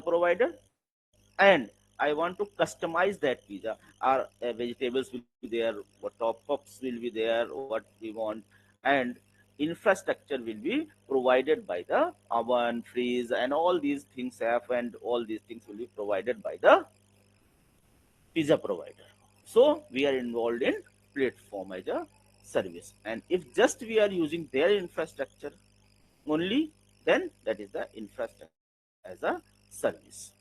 provider, and I want to customize that pizza. Our vegetables will be there, what top-ups will be there, what we want, and infrastructure will be provided by the oven, freeze, and all these things have, and all these things will be provided by the pizza provider. So we are involved in platform as a service, and if just we are using their infrastructure only, then that is the infrastructure as a service.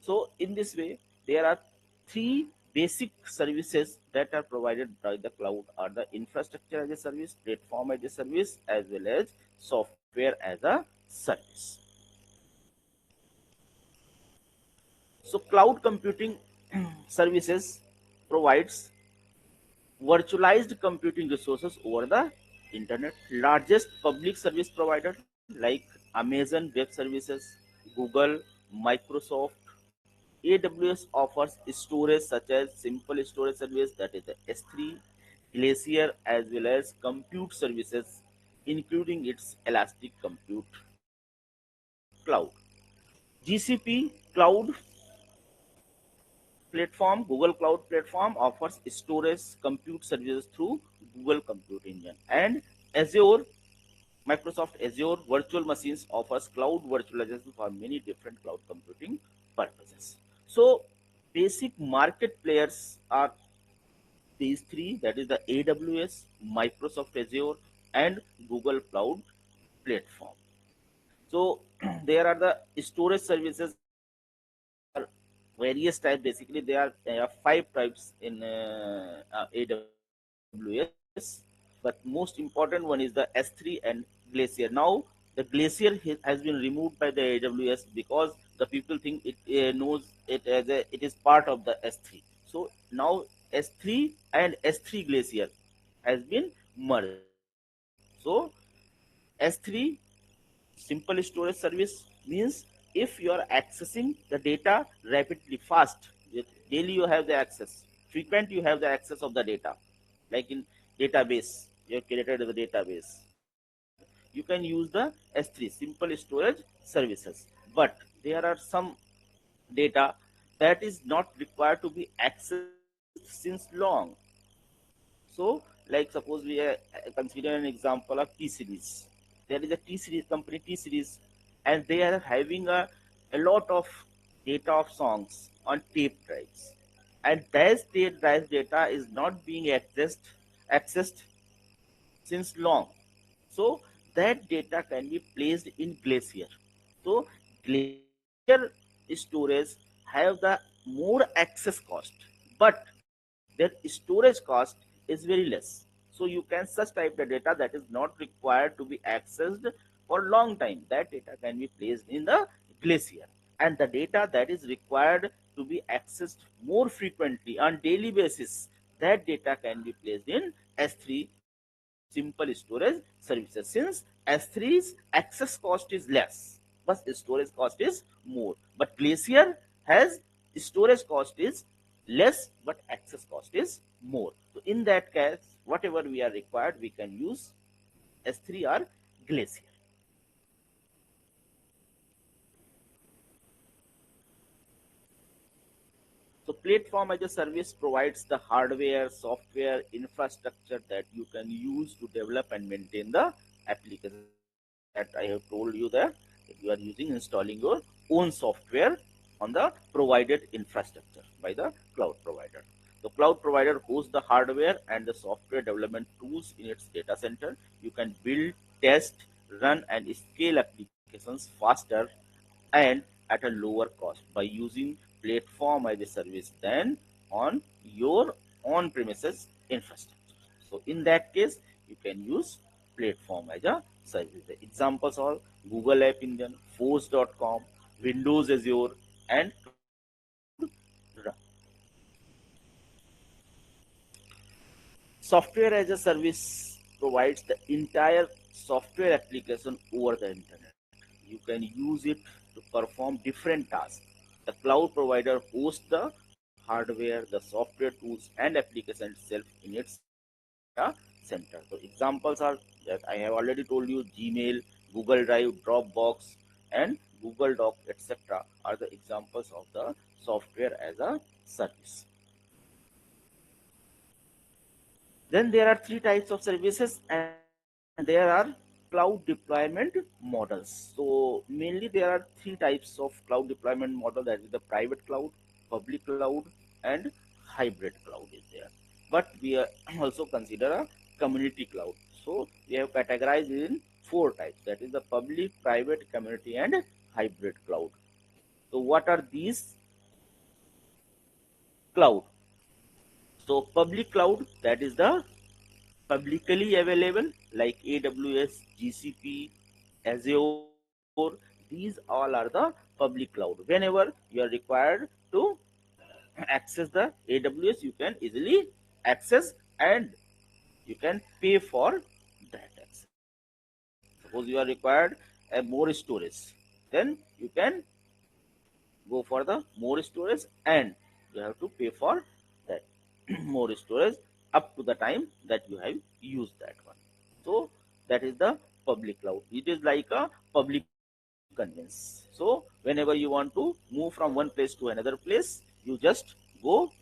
So in this way, there are three basic services that are provided by the cloud are the infrastructure as a service, platform as a service, as well as software as a service. So cloud computing services provides virtualized computing resources over the internet. Largest public service provider like Amazon Web Services, Google, Microsoft, AWS offers storage such as simple storage service, that is the S3, Glacier, as well as compute services, including its elastic compute cloud. GCP cloud platform, Google Cloud Platform offers storage compute services through Google Compute Engine. And Azure, Microsoft Azure Virtual Machines offers cloud virtualization for many different cloud computing purposes. So, basic market players are these three, that is the AWS, Microsoft Azure, and Google Cloud Platform. So, there are the storage services are various types. Basically, there are five types in AWS, but most important one is the S3 and Glacier. Now, the Glacier has been removed by the AWS because the people think it knows it as it is part of the S3. So now S3 and S3 Glacier has been merged. So S3 simple storage service means if you are accessing the data rapidly fast, daily you have the access, frequent you have the access of the data, like in database, you have created the database. You can use the S3 simple storage services, but there are some data that is not required to be accessed since long. So, like suppose we consider an example of T series. There is a T series company, T series, and they are having a lot of data of songs on tape drives, and that tape drive data is not being accessed since long. So that data can be placed in Glacier. So Glacier storage have the more access cost, but their storage cost is very less. So you can such type the data that is not required to be accessed for long time. That data can be placed in the Glacier, and the data that is required to be accessed more frequently on daily basis, that data can be placed in S3 simple storage services. Since S3's access cost is less, but storage cost is more. But Glacier has storage cost is less, but access cost is more. So in that case, whatever we are required, we can use S3 or Glacier. So platform as a service provides the hardware, software, infrastructure that you can use to develop and maintain the application that I have told you that you are using, installing your own software on the provided infrastructure by the cloud provider. The cloud provider hosts the hardware and the software development tools in its data center. You can build, test, run, and scale applications faster and at a lower cost by using platform as a service than on your on premises infrastructure. So in that case, you can use platform as a service. The examples are Google App Engine, Force.com, Windows Azure, and Cloud Run. Software as a service provides the entire software application over the internet. You can use it to perform different tasks. The cloud provider hosts the hardware, the software tools, and application itself in its data center. So examples are that I have already told you: Gmail, Google Drive, Dropbox, and Google Doc, etc., are the examples of the software as a service. Then there are three types of services, and there are cloud deployment models. So mainly there are three types of cloud deployment model, that is the private cloud, public cloud, and hybrid cloud is there. But we are also consider a community cloud. So we have categorized in four types, that is the public, private, community, and hybrid cloud. So what are these cloud? So public cloud, that is the publicly available like AWS, GCP, Azure. These all are the public cloud. Whenever you are required to access the AWS, you can easily access and you can pay for that access. Suppose you are required more storage, then you can go for the more storage and you have to pay for that more storage up to the time that you have used that one. So that is the public cloud. It is like a public conveyance. So whenever you want to move from one place to another place, you just go to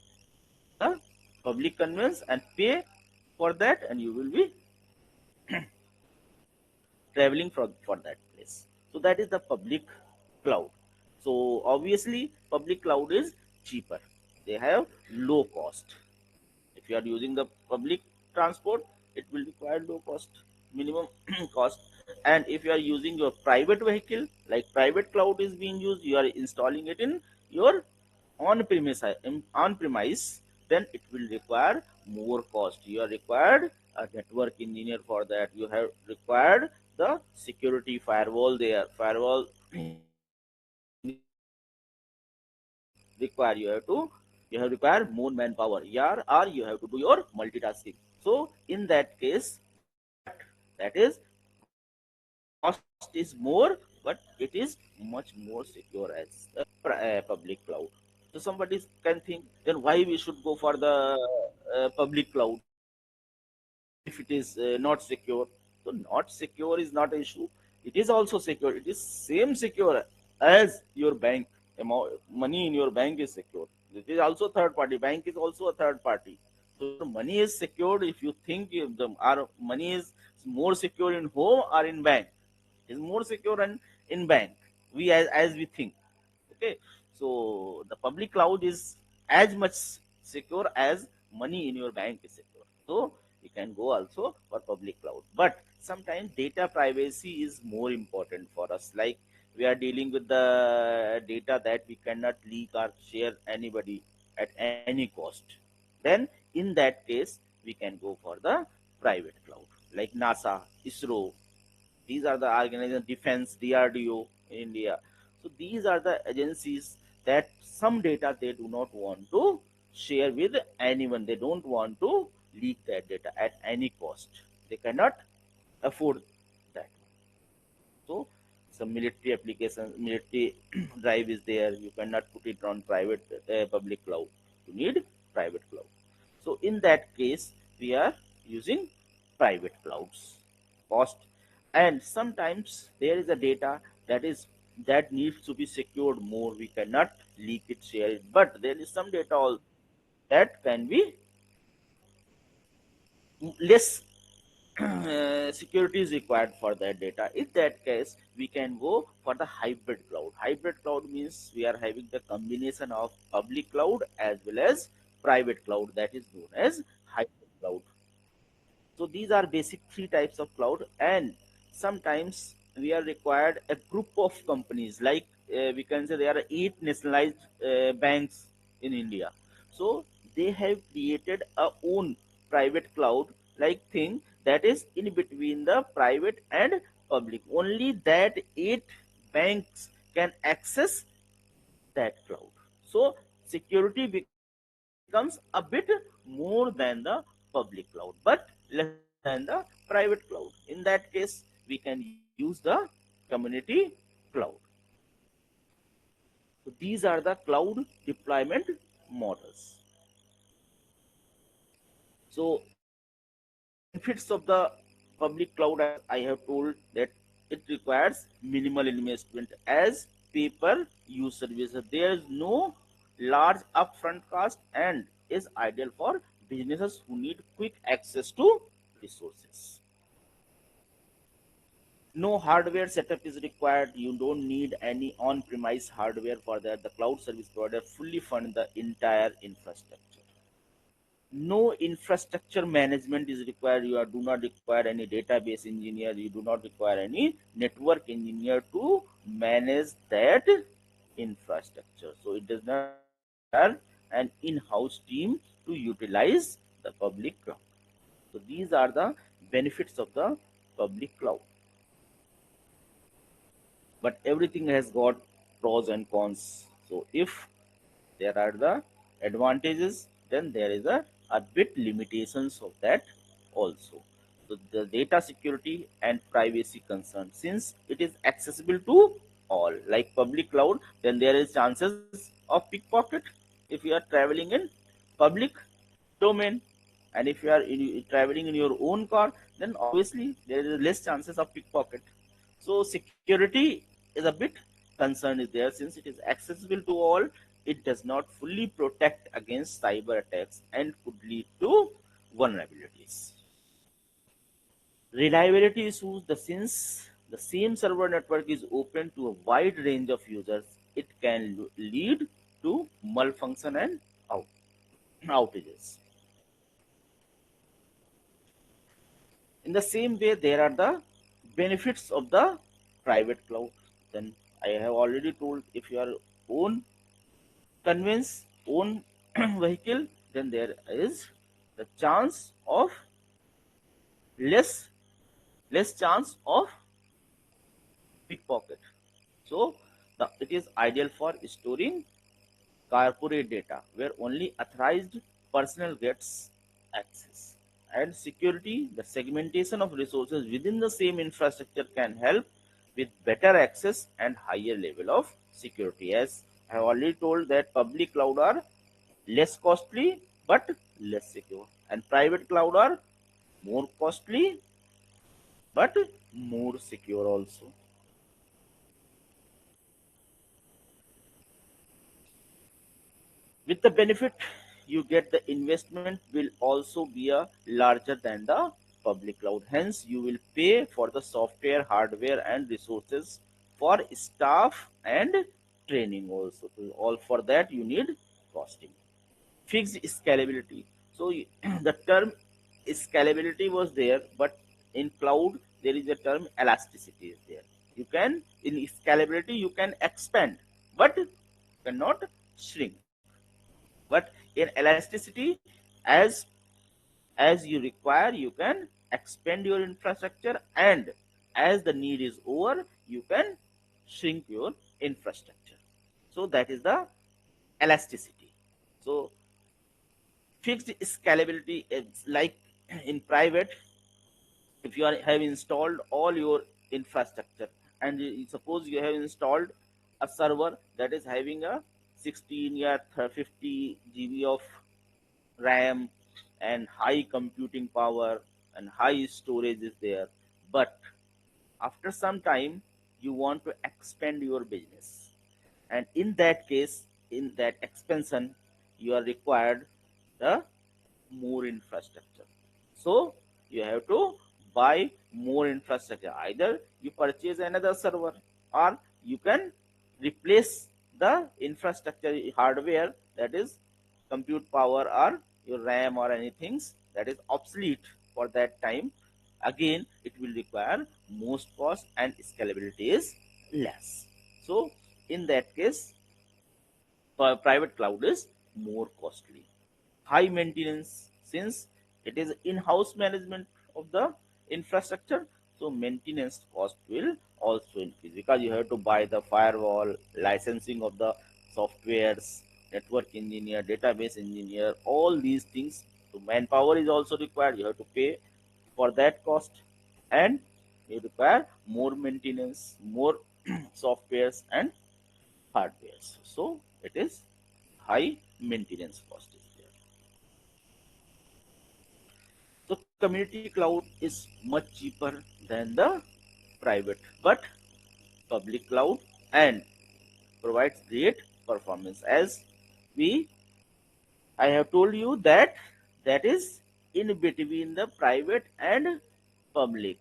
the public conveyance and pay for that, and you will be traveling for that place. So that is the public cloud. So obviously public cloud is cheaper. They have low cost. If you are using the public transport, it will require low cost, minimum cost. And if you are using your private vehicle, like private cloud is being used, you are installing it in your on premise, then it will require more cost. You are required a network engineer for that. You have required the security firewall there. Firewall you need require. You have require more manpower. Yeah, or you have to do your multitasking. So in that case, but that is cost is more, but it is much more secure as the public cloud. So somebody can think, then why we should go for the public cloud if it is not secure? So not secure is not an issue. It is also secure. It is same secure as your bank. Money in your bank is secure. It is also third party. Bank is also a third party. So your money is secured. If you think if our money is more secure in home or in bank, is more secure in bank. We as we think. Okay, so the public cloud is as much secure as money in your bank is secure. So you can go also for public cloud, but sometimes data privacy is more important for us. Like we are dealing with the data that we cannot leak or share anybody at any cost. Then in that case we can go for the private cloud, like NASA, ISRO. These are the organizations, defense, DRDO in India. So these are the agencies that some data they do not want to share with anyone. They don't want to leak that data at any cost. They cannot afford that. So some military application, military drive is there. You cannot put it on private, public cloud. You need private cloud. So in that case, we are using private clouds. Cost, and sometimes there is a data that is that needs to be secured more. We cannot leak it, share it. But there is some data also that can be less security is required for that data. In that case, we can go for the hybrid cloud. Hybrid cloud means we are having the combination of public cloud as well as private cloud, that is known as hybrid cloud. So these are basic three types of cloud, and sometimes we are required a group of companies. Like we can say there are eight nationalized banks in India. So they have created a own private cloud like thing that is in between the private and public. Only that eight banks can access that cloud. So security becomes a bit more than the public cloud, but less than the private cloud. In that case, we can use the community cloud. So these are the cloud deployment models. So benefits of the public cloud, as I have told that it requires minimal investment as paper use services. There is no large upfront cost and is ideal for businesses who need quick access to resources. No hardware setup is required. You don't need any on-premise hardware for that. The cloud service provider fully fund the entire infrastructure. No infrastructure management is required. You do not require any database engineer. You do not require any network engineer to manage that infrastructure. So it does not require an in-house team to utilize the public cloud. So these are the benefits of the public cloud. But everything has got pros and cons. So if there are the advantages, then there is a bit limitations of that also. So the data security and privacy concern, since it is accessible to all, like public cloud, then there is chances of pickpocket if you are traveling in public domain, and if you are traveling in your own car, then obviously there is less chances of pickpocket. So security is a bit concern is there, since it is accessible to all. It does not fully protect against cyber attacks and could lead to vulnerabilities. Reliability issues, the since the same server network is open to a wide range of users, it can lead to malfunction and out- outages. In the same way, there are the benefits of the private cloud. Then I have already told, if you are own convince own vehicle, then there is the chance of less less chance of pickpocket. So it is ideal for storing corporate data where only authorized personnel gets access. And security, the segmentation of resources within the same infrastructure can help with better access and higher level of security. As I have already told, that public cloud are less costly but less secure, and private cloud are more costly but more secure also. With the benefit you get, the investment will also be a larger than the public cloud. Hence, you will pay for the software, hardware, and resources for staff and training also. So all for that you need costing. Fixed scalability. So the term scalability was there, but in cloud there is a term elasticity is there. You can in scalability you can expand, but cannot shrink. But in elasticity, as as you require, you can expand your infrastructure, and as the need is over, you can shrink your infrastructure. So that is the elasticity. So fixed scalability is like in private, if you have installed all your infrastructure, and suppose you have installed a server that is having a 16 or 50 GB of RAM and high computing power and high storage is there. But after some time, you want to expand your business. And in that case, in that expansion, you are required the more infrastructure. So you have to buy more infrastructure. Either you purchase another server, or you can replace the infrastructure hardware, that is compute power or your RAM or anything that is obsolete for that time. Again, it will require most cost, and scalability is less. So in that case, private cloud is more costly. High maintenance, since it is in-house management of the infrastructure, so maintenance cost will also increase because you have to buy the firewall, licensing of the softwares, network engineer, database engineer, all these things. So manpower is also required. You have to pay for that cost, and you require more maintenance, more softwares and hardwares. So it is high maintenance cost is there. So community cloud is much cheaper than the private, but public cloud and provides great performance. As we I have told you that that is in between the private and public.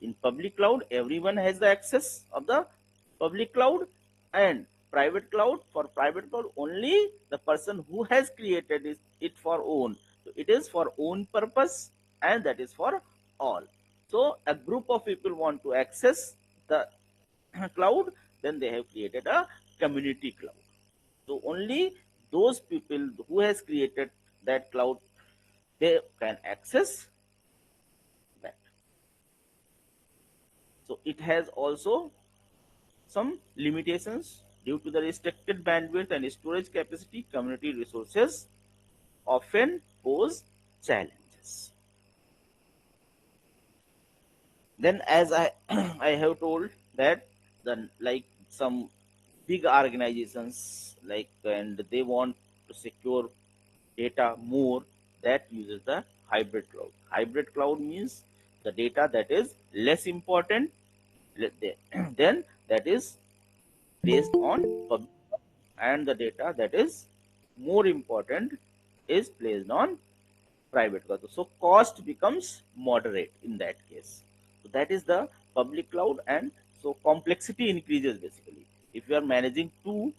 In public cloud, everyone has the access of the public cloud, and private cloud, for private cloud only the person who has created it for own. So it is for own purpose, and that is for all. So a group of people want to access the cloud, then they have created a community cloud. So only those people who has created that cloud, they can access that. So it has also some limitations due to the restricted bandwidth and storage capacity. Community resources often pose challenges. Then, as I I have told that the like some big organizations like and they want to secure data more, that uses the hybrid cloud. Hybrid cloud means the data that is less important then that is based on public, and the data that is more important is placed on private cloud. So cost becomes moderate in that case. So that is the public cloud, and so complexity increases basically. If you are managing two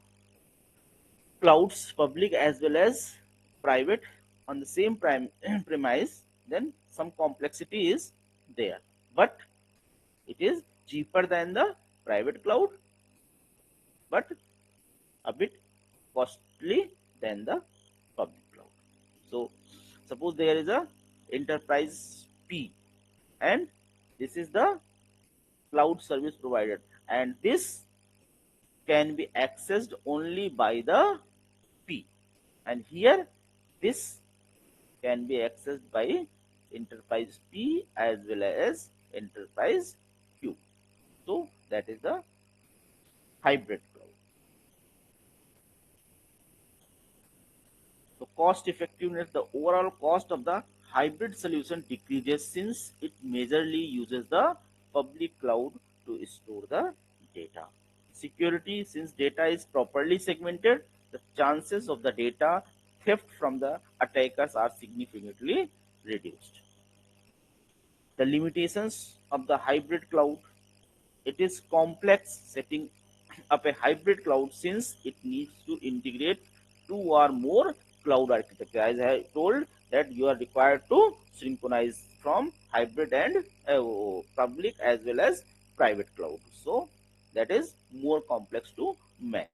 clouds, public as well as private, on the same premise, then some complexity is there. But it is cheaper than the private cloud, but a bit costly than the public cloud. So suppose there is a enterprise P, and this is the cloud service provider, and this can be accessed only by the P, and here this can be accessed by enterprise P as well as enterprise Q. So that is the hybrid cloud. So cost effectiveness, the overall cost of the hybrid solution decreases since it majorly uses the public cloud to store the data. Security, since data is properly segmented, the chances of the data theft from the attackers are significantly reduced. The limitations of the hybrid cloud, it is complex setting up a hybrid cloud since it needs to integrate two or more cloud architecture. As I told that you are required to synchronize from hybrid and public as well as private cloud. So that is more complex to manage.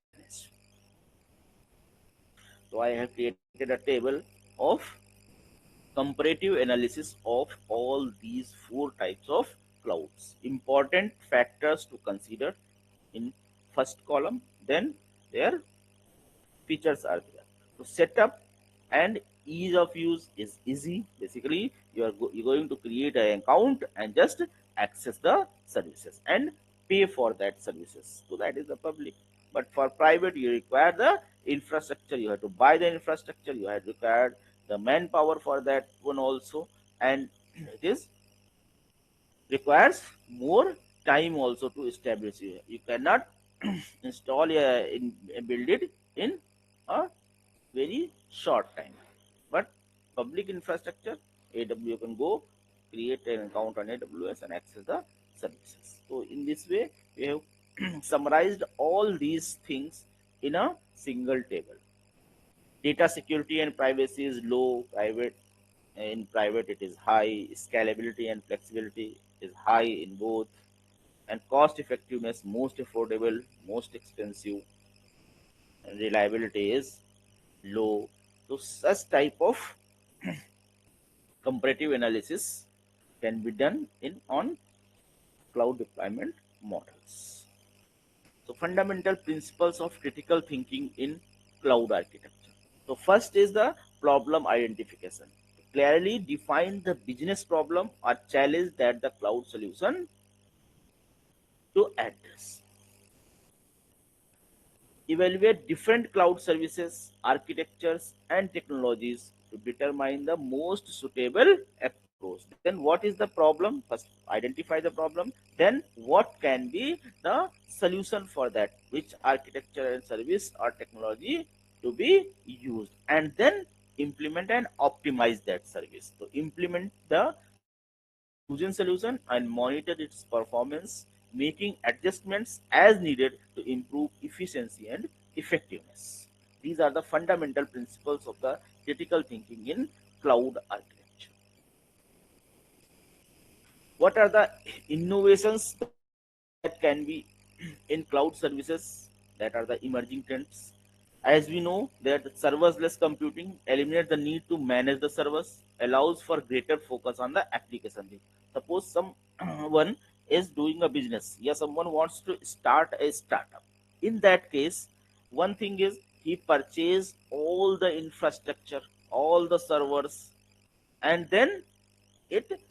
So I have created a table of comparative analysis of all these four types of clouds. Important factors to consider in first column, then their features are there. So setup and ease of use is easy. Basically, you're going to create an account and just access the services and pay for that services. So that is the public. But for private, you require the infrastructure. You have to buy the infrastructure. You have required the manpower for that one also, and it is requires more time also to establish it. You cannot install build it in a very short time. But public infrastructure, AW can go create an account on AWS and access the services. So in this way, we have summarized all these things in a single table. Data security and privacy is low. In private it is high. Scalability and flexibility is high in both, and cost effectiveness most affordable, most expensive, and reliability is low. So such type of comparative analysis can be done in on cloud deployment models. So fundamental principles of critical thinking in cloud architecture. So first is the problem identification. Clearly define the business problem or challenge that the cloud solution to address. Evaluate different cloud services, architectures, and technologies to determine the most suitable approach. grows. Then what is the problem? First identify the problem, then what can be the solution for that, which architecture and service or technology to be used, and then implement and optimize that service. So implement the chosen solution and monitor its performance, making adjustments as needed to improve efficiency and effectiveness. These are the fundamental principles of the critical thinking in cloud architecture. What are the innovations that can be in cloud services? That are the emerging trends. As we know that serverless computing eliminates the need to manage the servers, allows for greater focus on the application. Suppose someone is doing a business, yeah, someone wants to start a startup. In that case, one thing is he purchase all the infrastructure, all the servers, and then it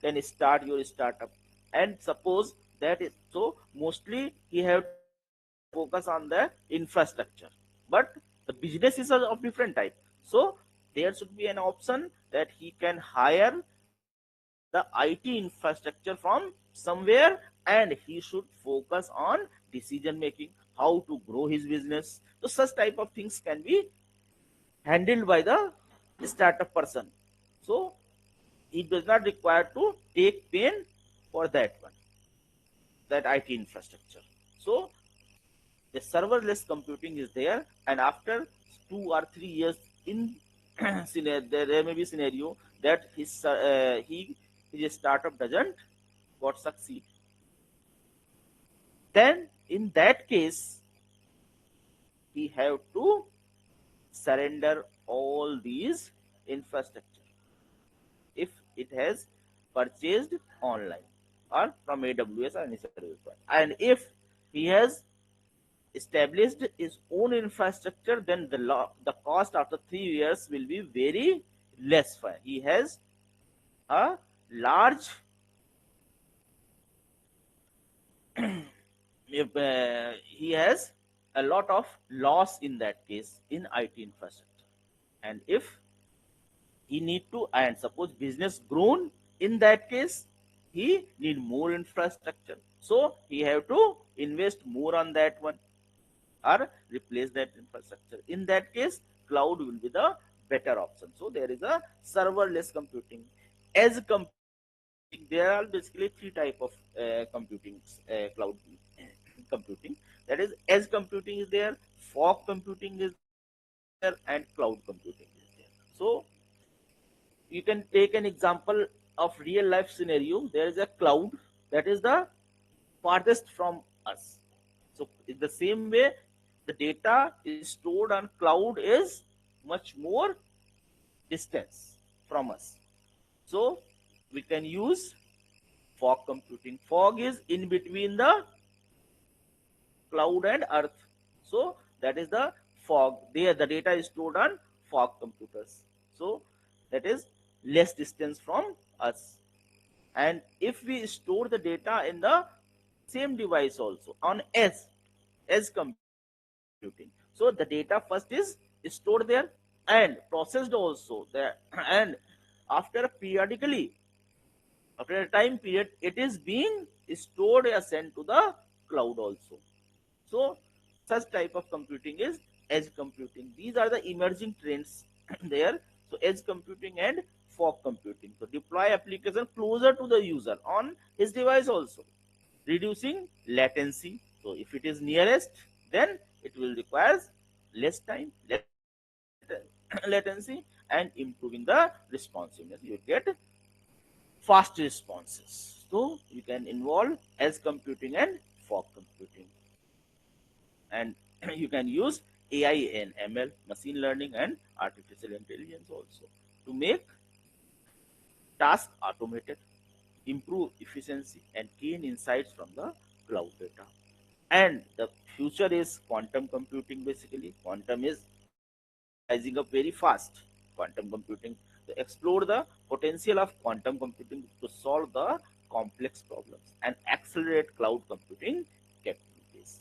can start your startup. And suppose that is so, mostly he have to focus on the infrastructure, but the business is of different type. So there should be an option that he can hire the IT infrastructure from somewhere, and he should focus on decision making, how to grow his business. So such type of things can be handled by the startup person. So he does not require to take pain for that one, that IT infrastructure. So the serverless computing is there, and after 2 or 3 years in there may be scenario that his startup doesn't got succeed. Then in that case he have to surrender all these infrastructure if it has purchased online or from AWS or any service provider. And if he has established his own infrastructure, then the cost after 3 years will be very less for him. He has a large if, he has a lot of loss in that case in IT infrastructure. And if he need to, and suppose business grown, in that case he need more infrastructure, so he have to invest more on that one or replace that infrastructure. In that case, cloud will be the better option. So there is a serverless computing, edge computing. There are basically three type of computing, cloud computing. That is, edge computing is there, fog computing is there, and cloud computing is there. So you can take an example of real life scenario. There is a cloud that is the farthest from us. So in the same way, the data is stored on cloud is much more distance from us. So we can use fog computing. Fog is in between the cloud and earth. So that is the fog. There the data is stored on fog computers. So that is less distance from us. And if we store the data in the same device also on edge computing, so the data first is stored there and processed also there, and after periodically, after a time period, it is being stored and sent to the cloud also. So such type of computing is edge computing. These are the emerging trends there. So edge computing and fog computing. So deploy application closer to the user on his device also, reducing latency. So if it is nearest, then it will require less time, less latency, and improving the responsiveness. You get fast responses. So you can involve edge computing and fog computing, and you can use AI and ML, machine learning, and artificial intelligence also to make tasks automated, improve efficiency, and gain insights from the cloud data. And the future is quantum computing. Basically, quantum is rising up very fast. Quantum computing to explore the potential of quantum computing to solve the complex problems and accelerate cloud computing capabilities.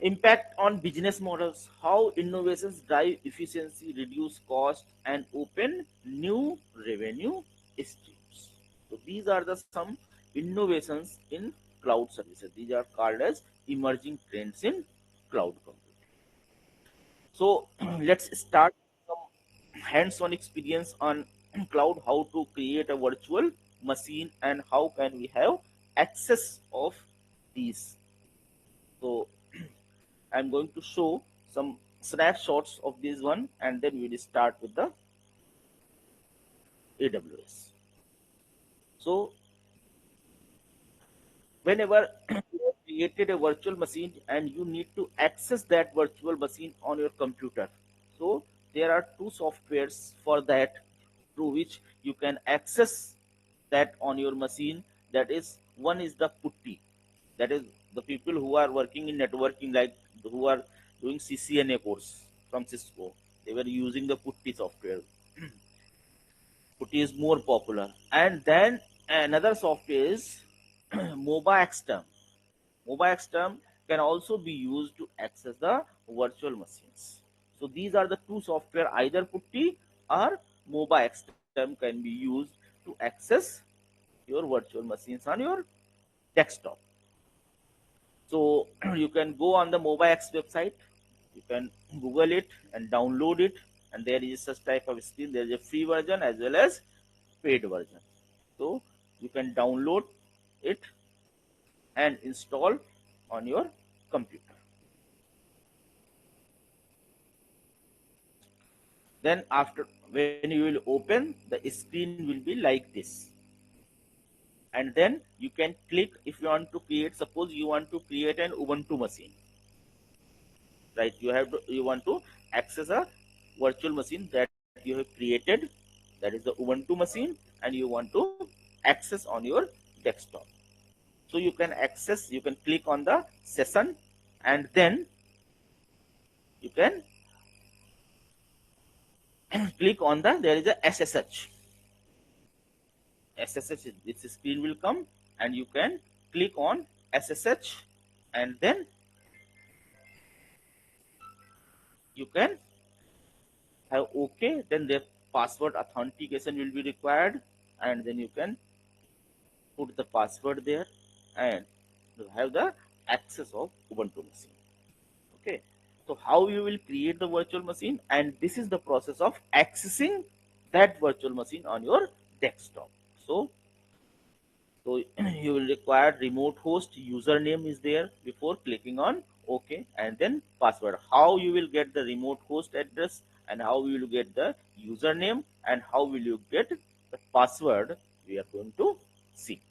Impact on business models, how innovations drive efficiency, reduce cost, and open new revenue streams. So these are the some innovations in cloud services. These are called as emerging trends in cloud computing. So let's start some hands-on experience on cloud, how to create a virtual machine and how can we have access of these. So I'm going to show some snapshots of this one and then we will start with the AWS. So whenever you have created a virtual machine and you need to access that virtual machine on your computer. So there are two softwares for that through which you can access that on your machine. That is, one is the putty. That is the people who are working in networking, like who are doing CCNA course from Cisco. They were using the putty software. Putty is more popular. And then another software is MobaXterm. MobaXterm can also be used to access the virtual machines. So these are the two software, either Putty or MobaXterm can be used to access your virtual machines on your desktop. So you can go on the MobaX website, you can Google it and download it, and there is such type of screen. There is a free version as well as paid version. So you can download it and install on your computer. Then after, when you will open, the screen will be like this. And then you can click if you want to create, suppose you want to create an Ubuntu machine, right? You want to access a virtual machine that you have created, that is the Ubuntu machine, and you want to access on your desktop. So you can access, you can click on the session, and then you can click on the, there is a SSH. SSH, this screen will come and you can click on SSH, and then you can have OK. Then the password authentication will be required, and then you can put the password there and you have the access of Ubuntu machine. Okay. So how you will create the virtual machine, and this is the process of accessing that virtual machine on your desktop. So you will require remote host username is there before clicking on OK, and then password. How you will get the remote host address and how you will get the username and how will you get the password, we are going to see.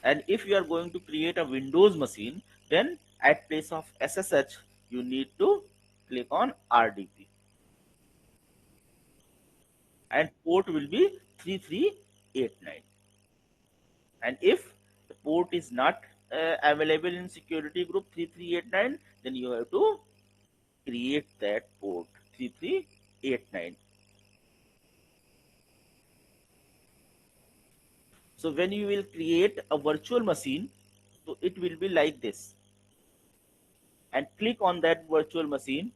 And if you are going to create a Windows machine, then at place of SSH, you need to click on RDP and port will be 3389. And if the port is not available in security group 3389, then you have to create that port 3389. So when you will create a virtual machine, so it will be like this, and click on that virtual machine.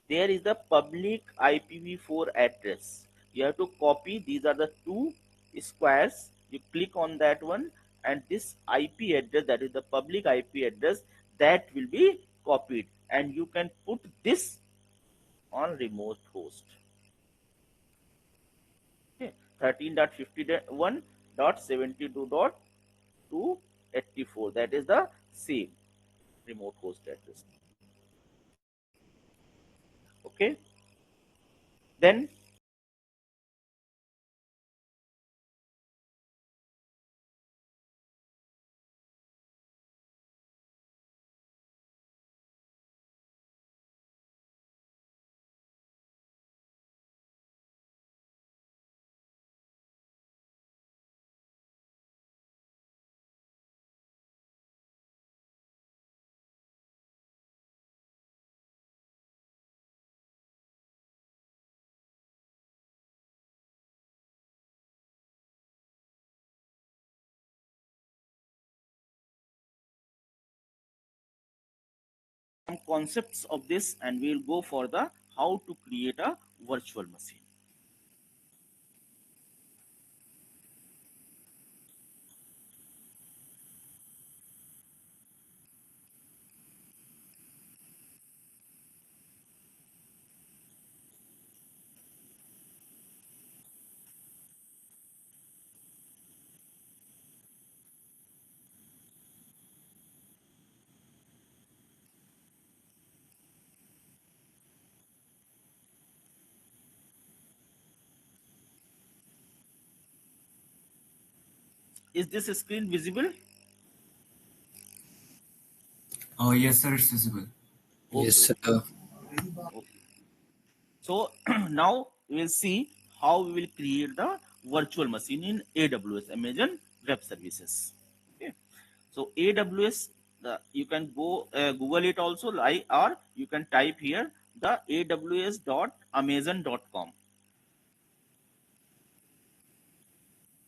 There is the public IPv4 address. You have to copy. These are the two squares. You click on that one, and this IP address, that is the public IP address, that will be copied, and you can put this on remote host. Okay. 13.51.72.284. That is the same remote host address. Okay. Then some concepts of this, and we'll go for the how to create a virtual machine. Is this screen visible? Yes, sir, it's visible. Yes, Okay, okay, sir. okay. So now we will see how we will create the virtual machine in AWS, Amazon Web Services. Okay. So AWS, you can go Google it also, like, or you can type here the aws.amazon.com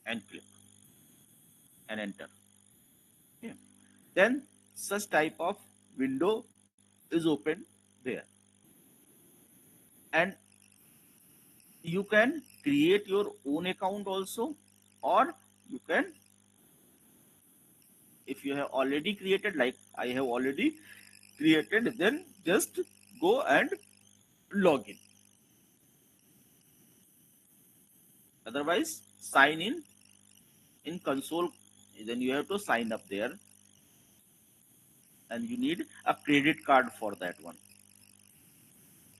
and click and enter. Okay. Then such type of window is open there, and you can create your own account also, or you can, if you have already created, like I have already created, then just go and log otherwise sign in console. Then you have to sign up there, and you need a credit card for that one.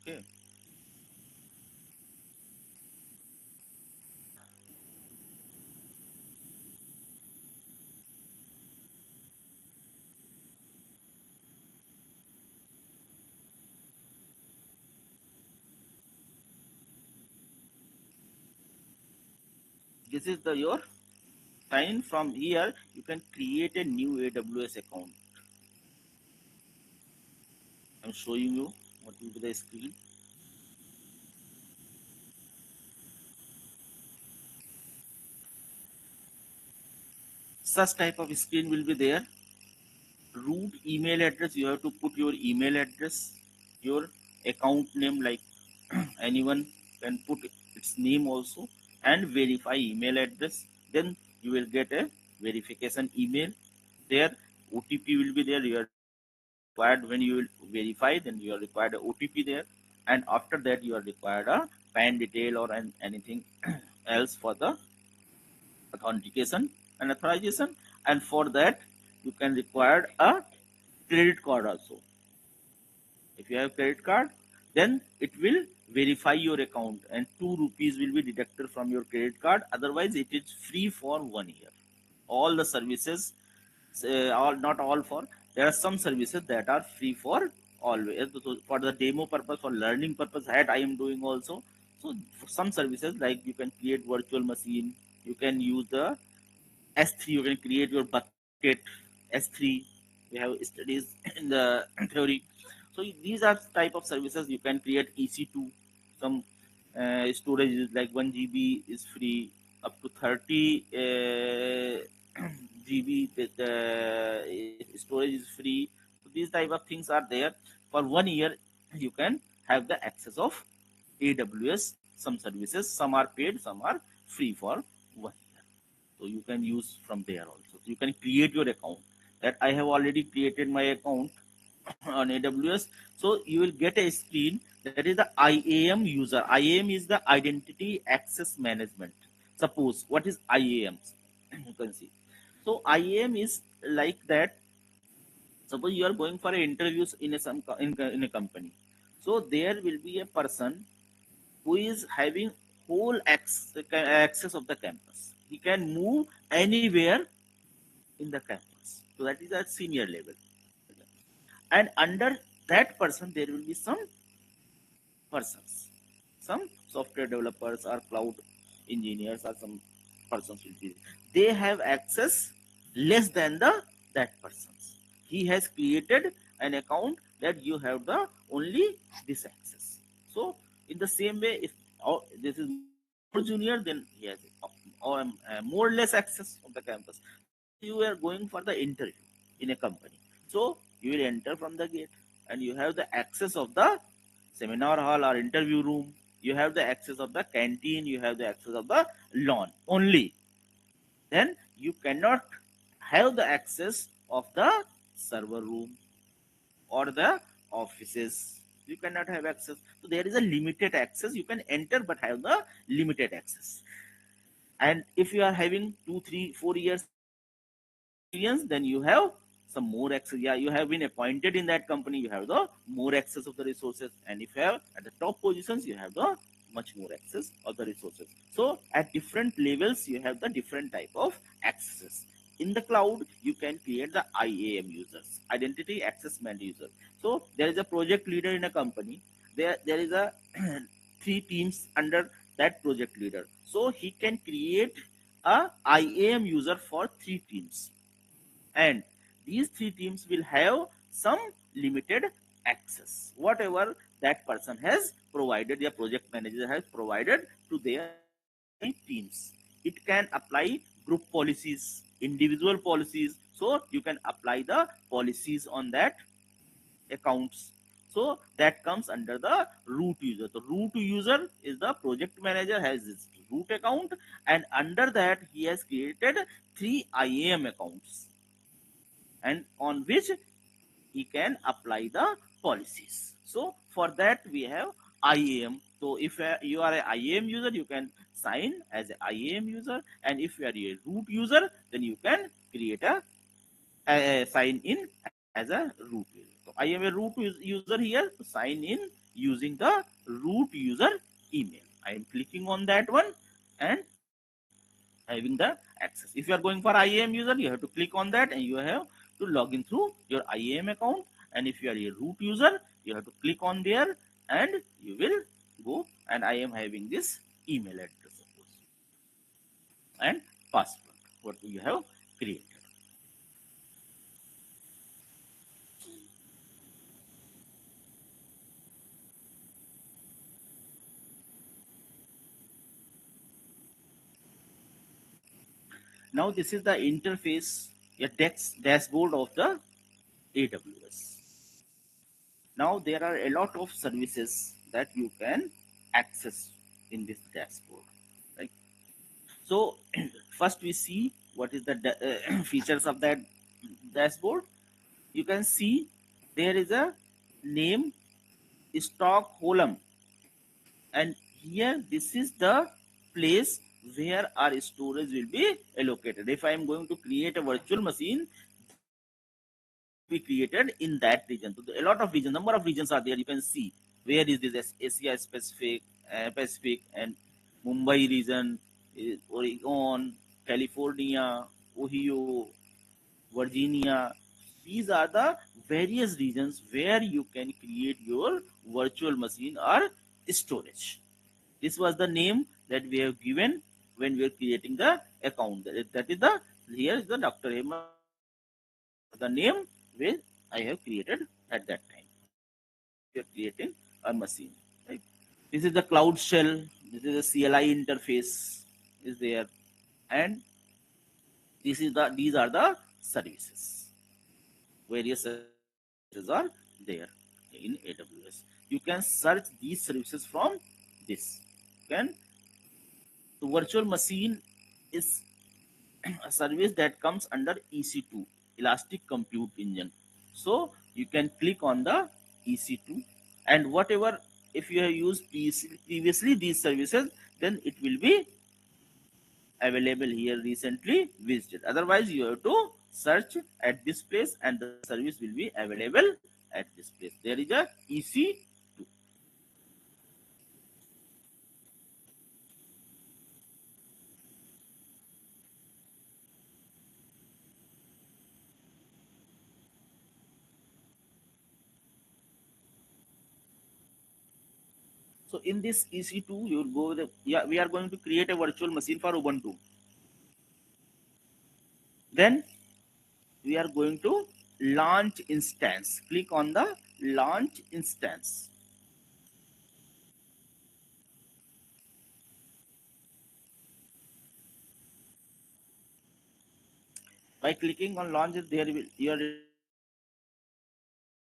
Okay. This is the your sign. From here you can create a new AWS account. I'm showing you what will be the screen. Such type of screen will be there. Root email address, you have to put your email address, your account name, like anyone can put its name also, and verify email address. Then you will get a verification email there. OTP will be there. You are required when you will verify, then you are required a OTP there, and after that you are required a PAN detail or anything else for the authentication and authorization. And for that you can require a credit card also. If you have credit card, then it will verify your account, and 2 rupees will be deducted from your credit card. Otherwise it is free for 1 year. All the services, all, not all, for there are some services that are free for always. So for the demo purpose, for learning purpose, that I am doing also. So for some services, like you can create virtual machine, you can use the S3, you can create your bucket S3. We have studies in the theory. So these are type of services. You can create EC2. Some storage is like 1 GB is free, up to 30 GB with, storage is free. So these type of things are there. For 1 year, you can have the access of AWS. Some services, some are paid, some are free for 1 year. So you can use from there also. So you can create your account. That I have already created my account on AWS. So you will get a screen that is the IAM user. IAM is the Identity Access Management. Suppose what is IAM? You can see. So IAM is like that. Suppose you are going for interviews in in a company. So there will be a person who is having whole access of the campus. He can move anywhere in the campus. So that is at senior level. And under that person, there will be some persons, some software developers or cloud engineers, or some persons will be. They have access less than the that persons. He has created an account that you have the only this access. So in the same way, if this is more junior, then he has more or less access of the campus. You are going for the interview in a company, so you will enter from the gate. and you have the access of the seminar hall or interview room. You have the access of the canteen. You have the access of the lawn only. Then you cannot have the access of the server room or the offices. You cannot have access. So there is a limited access. You can enter but have the limited access. And if you are having 2 3 4 years experience, then you have some more access. Yeah, you have been appointed in that company, you have the more access of the resources. And if you have at the top positions, you have the much more access of the resources. So at different levels you have the different type of accesses. In the cloud you can create the IAM users, identity access management users. So there is a project leader in a company. There is a three teams under that project leader, so he can create a IAM user for three teams, and these three teams will have some limited access whatever that person has provided, their project manager has provided to their three teams. It can apply group policies, individual policies, so you can apply the policies on that accounts. So that comes under the root user. The root user is the project manager has his root account, and under that he has created three IAM accounts, and on which he can apply the policies. So for that we have IAM. So if you are a IAM user, you can sign as a IAM user, and if you are a root user, then you can create a sign in as a root user. So I am a user here to sign in using the root user email. I am clicking on that one and having the access. If you are going for IAM user, you have to click on that and you have to log in through your IAM account. And if you are a root user, you have to click on there and you will go, and I am having this email address suppose and password what you have created. Now this is the interface, a dashboard of the AWS. Now there are a lot of services that you can access in this dashboard. Right. So first we see what is the features of that dashboard. You can see there is a name Stockholm, and here this is the place where our storage will be allocated. If I am going to create a virtual machine, then it will be created in that region. So a lot of regions, number of regions are there. You can see where is this Asia Pacific and Mumbai region, Oregon, California, Ohio, Virginia. These are the various regions where you can create your virtual machine or storage. This was the name that we have given when we are creating the account. That is the here is the Dr. Hemant Prasad, the name which I have created at that time when we are creating a machine. Right? This is the cloud shell. This is the CLI interface is there, and this is the these are the services. Various services are there in AWS. You can search these services from this. You can the virtual machine is a service that comes under EC2, Elastic Compute Engine. So you can click on the EC2, and whatever if you have used previously these services, then it will be available here recently visited. Otherwise, you have to search at this place and the service will be available at this place. There is a EC2. So in this EC2, you will go with yeah, we are going to create a virtual machine for Ubuntu. Then we are going to launch instance. Click on the launch instance. By clicking on launch, there will your interface will be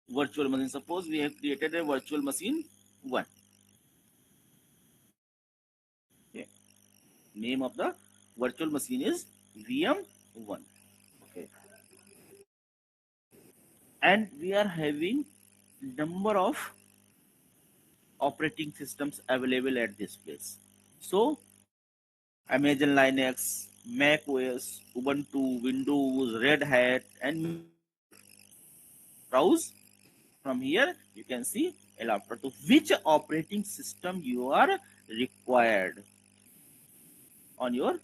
shown. virtual machine. Suppose we have created a virtual machine 1. Okay. Name of the virtual machine is VM1. Okay. And we are having number of operating systems available at this place. So Amazon Linux, Mac OS, Ubuntu, Windows, Red Hat, and many more. Browse from here. You can see a laptop. To which operating system you are required on your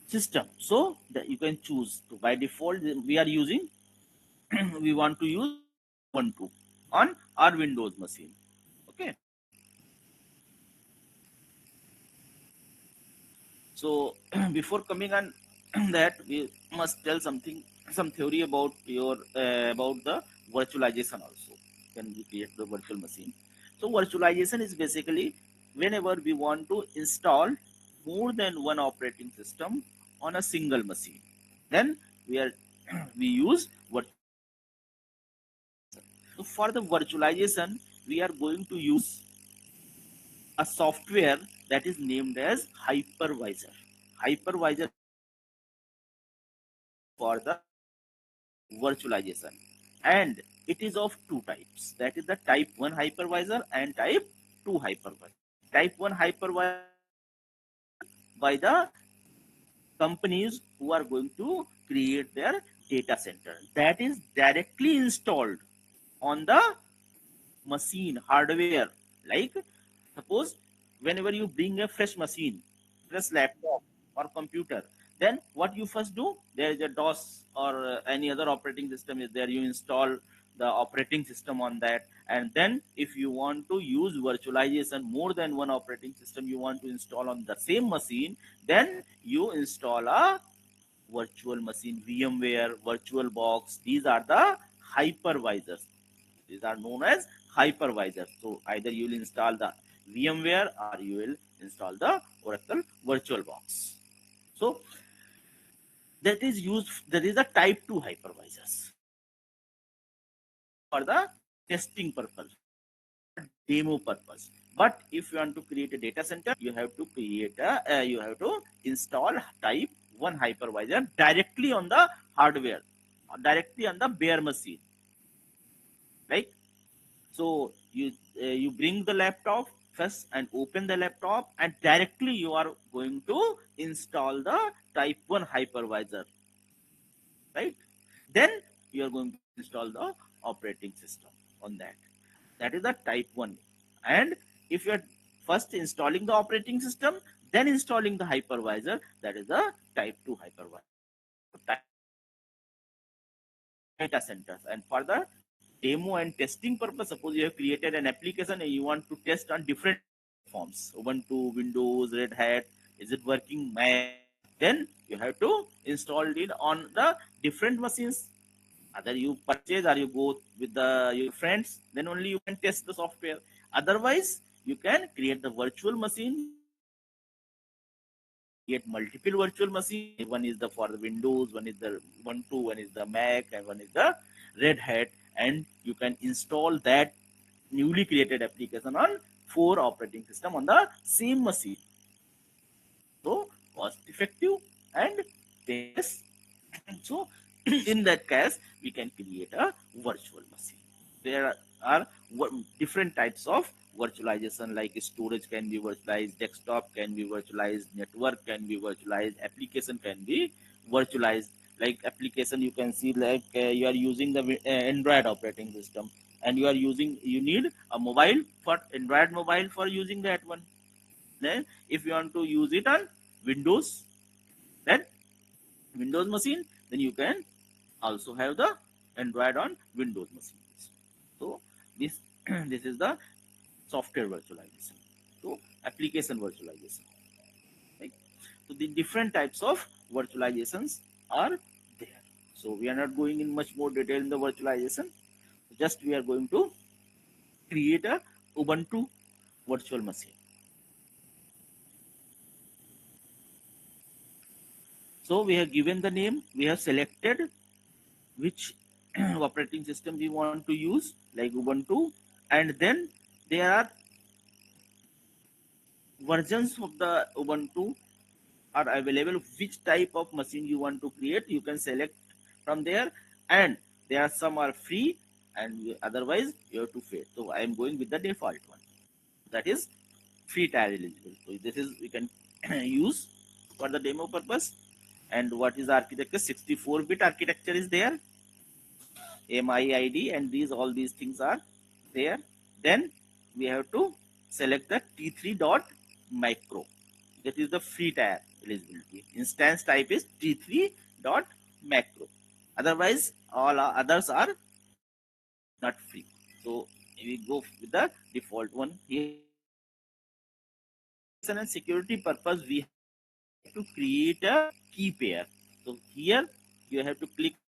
system. So that you can choose. So by default, we are using we want to use Ubuntu on our Windows machine. Okay. So before coming on that, we must tell something, some theory about your about the virtualization also. Can we create the virtual machine? So virtualization is basically whenever we want to install more than one operating system on a single machine, then we are we use virtualization. So for the virtualization, we are going to use a software that is named as hypervisor. Hypervisor is the for the virtualization, and it is of two types, that is the type 1 hypervisor and type 2 hypervisor. Type 1 hypervisor is installed by the companies who are going to create their data center, that is directly installed on the machine hardware. Like suppose whenever you bring a fresh machine, fresh laptop or computer, then what you first do, there is a DOS or any other operating system is there, you install the operating system on that. And then if you want to use virtualization, more than one operating system you want to install on the same machine, then you install a virtual machine, VMware, VirtualBox. These are the hypervisors. These are known as hypervisors. So either you will install the VMware or you will install the Oracle VirtualBox. So that is used. That is the type 2 hypervisors. That is used for the testing purpose, for demo purpose. But if you want to create a data center, you have to you have to install type 1 hypervisor directly on the hardware, directly on the bare machine. Like so you bring the laptop first and open the laptop, and directly you are going to install the type 1 hypervisor, right? Then you are going to install the operating system on that. That is the type 1. And if you are first installing the operating system, then installing the hypervisor, that is the type 2 hypervisor. So type 1 hypervisor is for the data centers, and for the demo and testing purpose. Suppose you have created an application and you want to test on different platforms, Ubuntu, Windows, Red Hat, is it working, Mac, then you have to install it on the different machines. Either you purchase or you go with your friends, then only you can test the software. Otherwise you can create the virtual machine. You can create multiple virtual machine. One is the for the Windows, one is the Ubuntu, one is the Mac, and one is the Red Hat. And you can install that newly created application on four operating system on the same machine. So cost effective and painless. So in that case, we can create a virtual machine. There are different types of virtualization, like storage can be virtualized, desktop can be virtualized, network can be virtualized, application can be virtualized. Like application, you can see like you are using the Android operating system, and you need a mobile for Android mobile for using that one. Then if you want to use it on Windows, then Windows machine, then you can also have the Android on Windows machines. So this this is the software virtualization. So application virtualization. Right? So the different types of virtualizations are there. So we are not going in much more detail in the virtualization. Just we are going to create a Ubuntu virtual machine. So we have given the name. We have selected which operating system we want to use, like Ubuntu, and then there are versions of the Ubuntu are available. Which type of machine you want to create, you can select from there, and there are some are free, and otherwise you have to pay. So I am going with the default one, that is free tire eligible. So this is we can use for the demo purpose. And what is the architecture? 64-bit architecture is there, MIID, and these all these things are there. Then we have to select the T3 dot micro. That is the free tier eligibility. Instance type is T3 dot macro. Otherwise, all others are not free. So we go with the default one here. For and security purpose, we have to create a key pair. So here you have to click on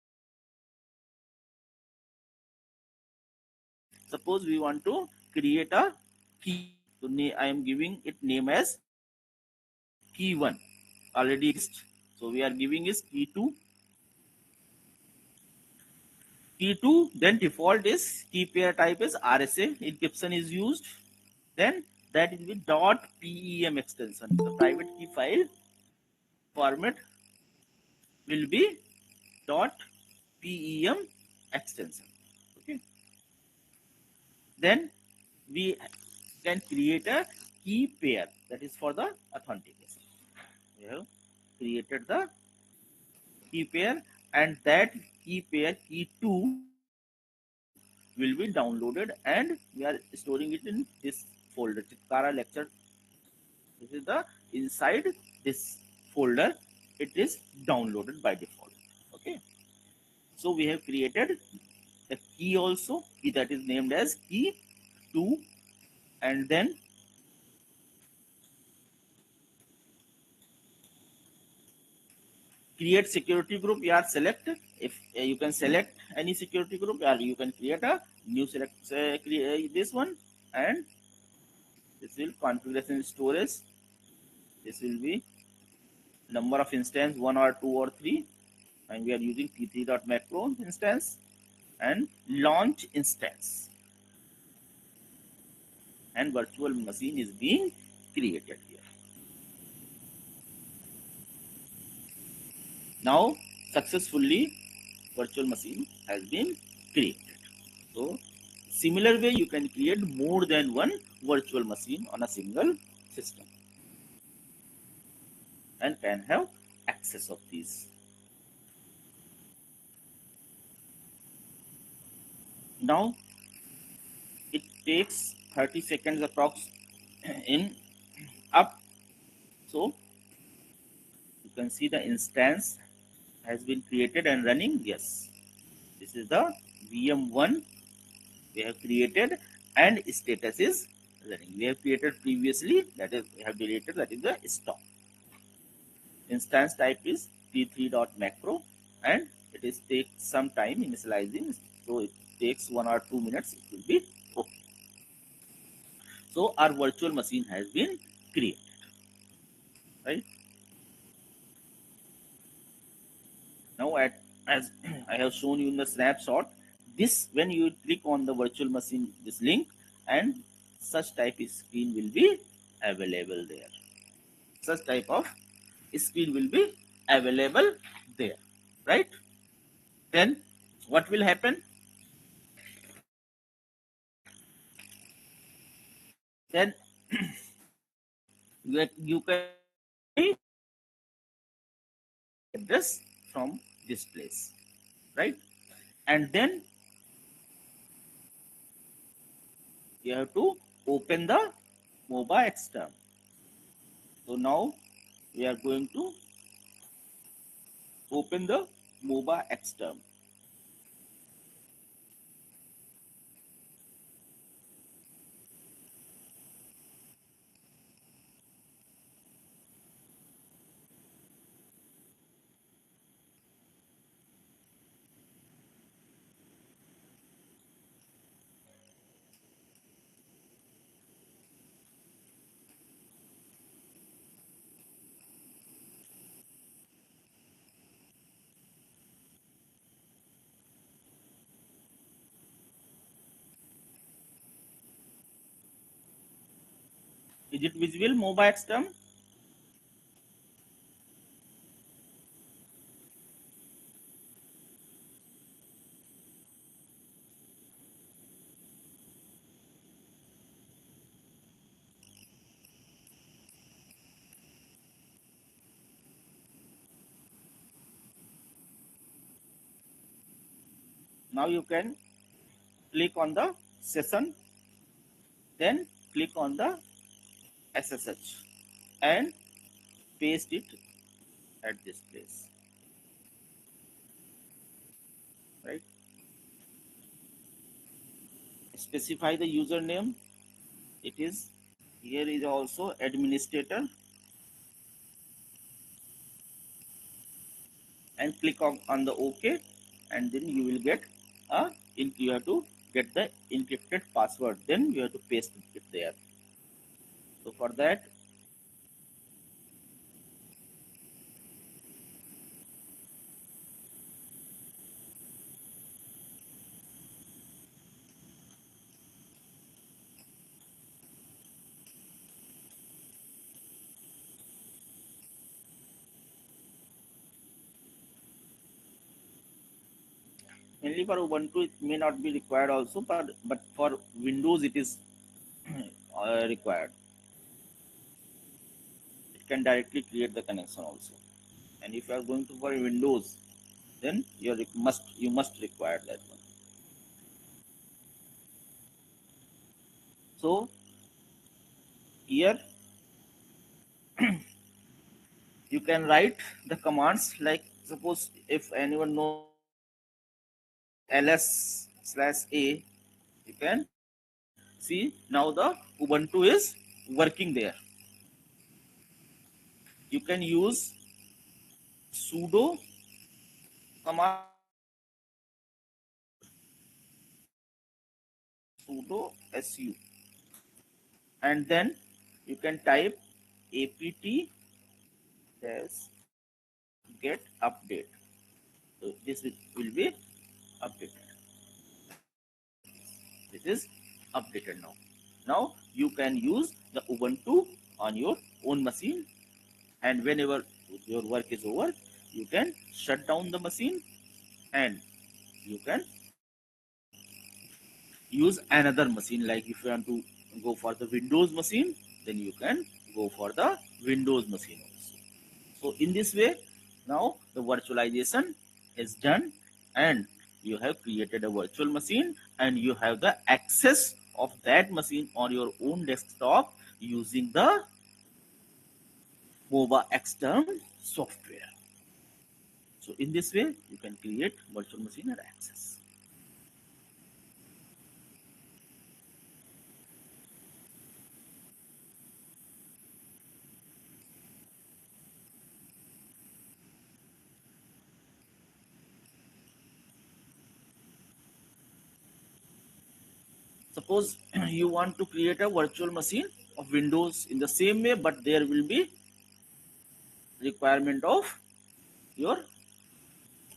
the suppose we want to create a key. So I am giving it name as key 1 already exist. So we are giving is key 2, then default is key pair type is RSA encryption is used. Then that is with .pem extension. The private key file format will be .pem extension. Okay. Then we can create a key pair, that is for the authentication. We have created the key pair, and that key pair key 2 will be downloaded, and we are storing it in this folder Chitkara lecture. This is the inside this folder, it is downloaded by default. Okay, so we have created the key also, key that is named as key 2. And then create security group, you are select. If you can select any security group, or you can create a new select create this one. And this will configuration storage, this will be number of instance 1 or 2 or 3, and we are using t3.macro instance. And launch instance, and virtual machine is being created here. Now successfully virtual machine has been created. So similar way you can create more than one virtual machine on a single system, and can have access of these. Now it takes 30 seconds approx in up. So you can see the instance has been created and running. Yes, this is the VM1 we have created, and status is running. We have created previously, that is we have deleted, that is the stop. Instance type is t3.macro, and it is takes some time initializing, so it takes 1 or 2 minutes, it will be okay. So our virtual machine has been created, right? Now as I have shown you in the snapshot, this when you click on the virtual machine this link, and such type of screen will be available there. Such type of screen will be available there, right? Then what will happen? Then you can directly address from this place, right? And then you have to open the MOBA extern. So now we are going to open the MOBA extern. Is it visible, MOBA XTerm? Now you can click on the session, then click on the SSH and paste it at this place, right? Specify the username. It is here is also administrator, and click on the OK, and then you will get a you have to get the encrypted password. Then you have to paste it there. So for that, mainly for Ubuntu it may not be required also, but for Windows it is required. It can directly create the connection also. And if you are going to for Windows, then you must require that one. So here you can write the commands, like suppose if anyone knows ls/a, you can see now the Ubuntu is working there. You can use sudo command, sudo su, and then you can type apt get update. So this will be updated. This is updated now. Now you can use the Ubuntu on your own machine, and whenever your work is over, you can shut down the machine, and you can use another machine. Like if you want to go for the Windows machine, then you can go for the Windows machine also. So in this way, now the virtualization is done, and you have created a virtual machine, and you have the access of that machine on your own desktop using the MOBA XTerm software. So in this way, you can create virtual machine and access. Suppose you want to create a virtual machine of Windows in the same way, but there will be requirement of your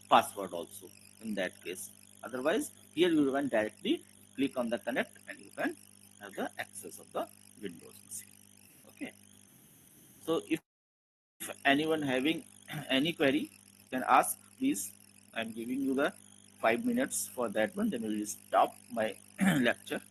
password also in that case. Otherwise, here you can directly click on the connect, and you can have the access of the Windows machine. Okay. So if anyone having any query, can ask, please. I'm giving you the 5 minutes for that one. Then we will stop my lecture.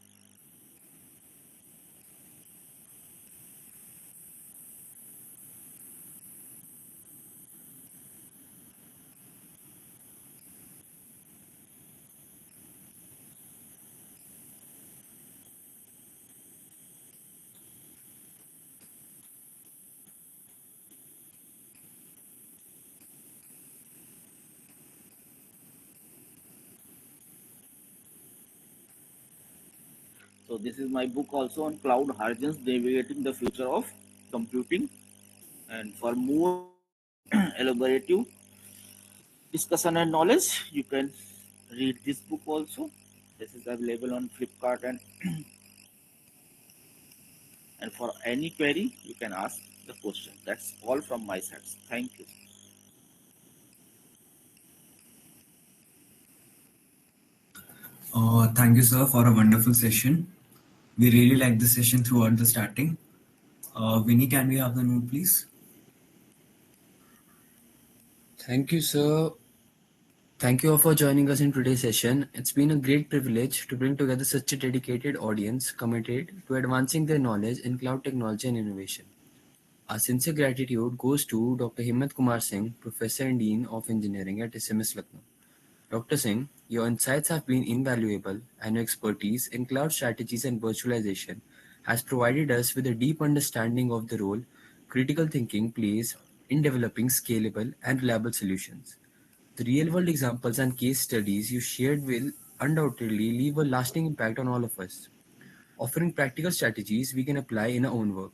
So this is my book also on cloud Harjans navigating the future of computing. And for more elaborative discussion and knowledge, you can read this book also. This is available on Flipkart, and for any query, you can ask the question. That's all from my side. Thank you. Thank you, sir, for a wonderful session. We really liked the session throughout the starting. Vinny, can we have the note, please? Thank you, sir. Thank you all for joining us in today's session. It's been a great privilege to bring together such a dedicated audience committed to advancing their knowledge in cloud technology and innovation. Our sincere gratitude goes to Dr. Himmat Kumar Singh, Professor and Dean of Engineering at SMS Lucknow. Dr. Singh, your insights have been invaluable, and your expertise in cloud strategies and virtualization has provided us with a deep understanding of the role critical thinking plays in developing scalable and reliable solutions. The real world examples and case studies you shared will undoubtedly leave a lasting impact on all of us, offering practical strategies we can apply in our own work.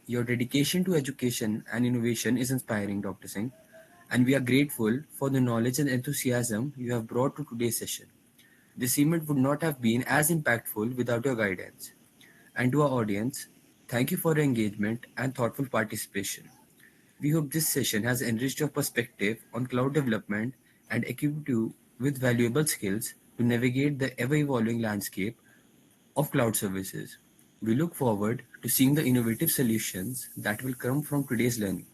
Your dedication to education and innovation is inspiring, Dr. Singh, and we are grateful for the knowledge and enthusiasm you have brought to today's session. This event would not have been as impactful without your guidance. And to our audience, thank you for your engagement and thoughtful participation. We hope this session has enriched your perspective on cloud development and equipped you with valuable skills to navigate the ever evolving landscape of cloud services. We look forward to seeing the innovative solutions that will come from today's learning.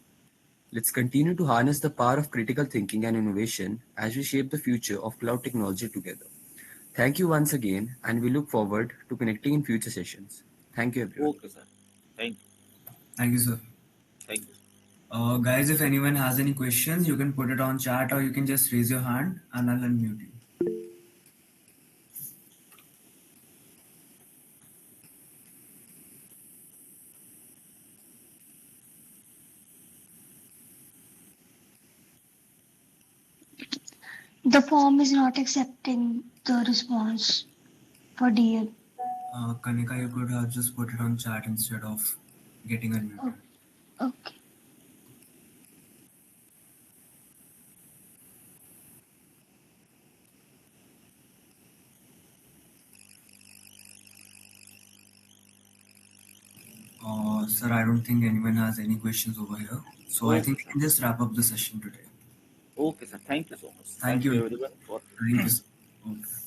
Let's continue to harness the power of critical thinking and innovation as we shape the future of cloud technology together. Thank you once again, and we look forward to connecting in future sessions. Thank you, everyone. Okay, sir. Thank you. Thank you, sir. Thank you. Guys, if anyone has any questions, you can put it on chat or you can just raise your hand and I'll unmute you. The form is not accepting the response for DL. Kanika, you could have just put it on chat instead of getting Oh, unmuted. okay. Sir, I don't think anyone has any questions over here. So I Okay, think we sir. can just wrap up the session today. Okay, sir. Thank you so much. Thank Thank you. you, everyone, for Thank you, sir. Okay.